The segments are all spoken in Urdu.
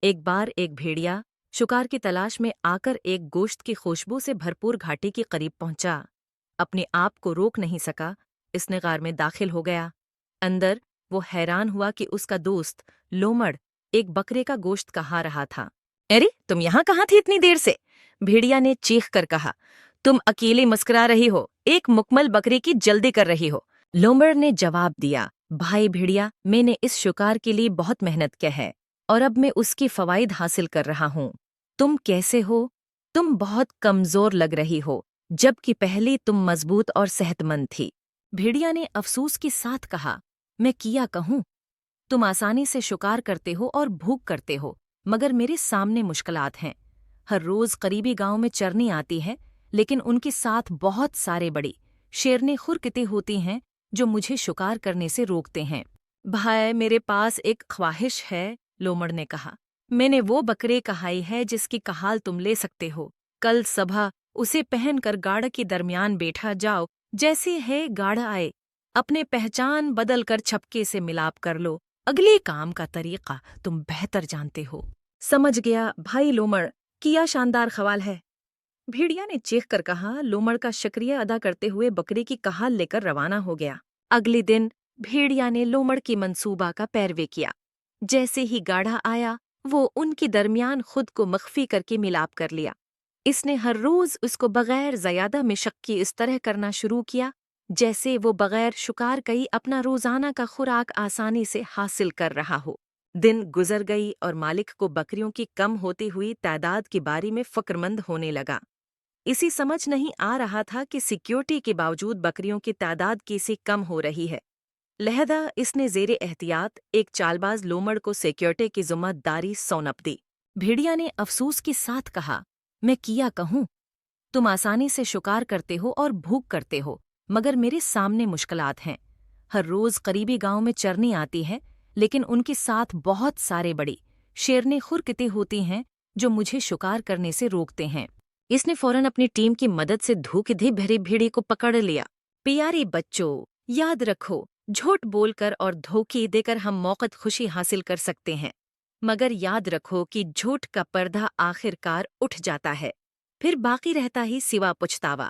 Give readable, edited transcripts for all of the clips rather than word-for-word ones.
ایک بار ایک بھیڑیا شکار کی تلاش میں آ کر ایک گوشت کی خوشبو سے بھرپور گھاٹی کے قریب پہنچا۔ اپنے آپ کو روک نہیں سکا، اس نے غار میں داخل ہو گیا۔ اندر وہ حیران ہوا کہ اس کا دوست لومڑ ایک بکرے کا گوشت کہا رہا تھا۔ ارے تم یہاں کہاں تھی اتنی دیر سے؟ بھیڑیا نے چیخ کر کہا۔ تم اکیلے مسکرا رہی ہو، ایک مکمل بکرے کی جلدی کر رہی ہو۔ لومڑ نے جواب دیا، بھائی بھیڑیا، میں نے اس شکار کے لیے بہت محنت کی ہے اور اب میں اس کی فوائد حاصل کر رہا ہوں۔ تم کیسے ہو؟ تم بہت کمزور لگ رہی ہو، جبکہ پہلے تم مضبوط اور صحت مند تھی۔ بھیڑیا نے افسوس کے ساتھ کہا، میں کیا کہوں؟ تم آسانی سے شکار کرتے ہو اور بھوک کرتے ہو، مگر میرے سامنے مشکلات ہیں۔ ہر روز قریبی گاؤں میں چرنی آتی ہے، لیکن ان کے ساتھ بہت سارے بڑی شیرنیں خرکتے ہوتی ہیں جو مجھے شکار کرنے سے روکتے ہیں۔ بھائی میرے پاس ایک خواہش ہے، لومڑ نے کہا۔ میں نے وہ بکرے کہائی ہے جس کی کہال تم لے سکتے ہو۔ کل صبح اسے پہن کر گاڑ کے درمیان بیٹھا جاؤ، جیسے ہے گاڑا آئے اپنے پہچان بدل کر چھپکے سے ملاپ کر لو۔ اگلے کام کا طریقہ تم بہتر جانتے ہو۔ سمجھ گیا بھائی لومڑ، کیا شاندار خوال ہے، بھیڑیا نے چیخ کر کہا۔ لومڑ کا شکریہ ادا کرتے ہوئے بکرے کی کہال لے کر روانہ ہو گیا۔ اگلے دن بھیڑیا نے لومڑ کی منصوبہ کا پیروی کیا۔ جیسے ہی گاڑھا آیا وہ ان کے درمیان خود کو مخفی کر کے ملاپ کر لیا۔ اس نے ہر روز اس کو بغیر زیادہ مشقت اس طرح کرنا شروع کیا جیسے وہ بغیر شکار کئی اپنا روزانہ کا خوراک آسانی سے حاصل کر رہا ہو۔ دن گزر گئی اور مالک کو بکریوں کی کم ہوتی ہوئی تعداد کے بارے میں فکرمند ہونے لگا۔ اسی سمجھ نہیں آ رہا تھا کہ سیکیورٹی کے باوجود بکریوں کی تعداد کیسے کم ہو رہی ہے۔ لہذا اس نے زیر احتیاط ایک چالباز لومڑ کو سیکیورٹی کی ذمہ داری سونپ دی۔ بھیڑیا نے افسوس کے ساتھ کہا، میں کیا کہوں؟ تم آسانی سے شکار کرتے ہو اور بھوک کرتے ہو، مگر میرے سامنے مشکلات ہیں۔ ہر روز قریبی گاؤں میں چرنی آتی ہے، لیکن ان کے ساتھ بہت سارے بڑی شیرنیں خرکتے ہوتی ہیں جو مجھے شکار کرنے سے روکتے ہیں۔ اس نے فوراً اپنی ٹیم کی مدد سے دھوکے بھرے بھیڑی کو پکڑ لیا۔ پیارے بچوں، یاد رکھو، جھوٹ بول کر اور دھوکے دے کر ہم موقت خوشی حاصل کر سکتے ہیں، مگر یاد رکھو کہ جھوٹ کا پردہ آخر کار اٹھ جاتا ہے، پھر باقی رہتا ہی سوا پچھتاوا۔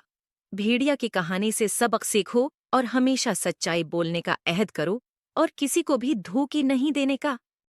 بھیڑیا کی کہانی سے سبق سیکھو اور ہمیشہ سچائی بولنے کا عہد کرو اور کسی کو بھی دھوکے نہیں دینے کا۔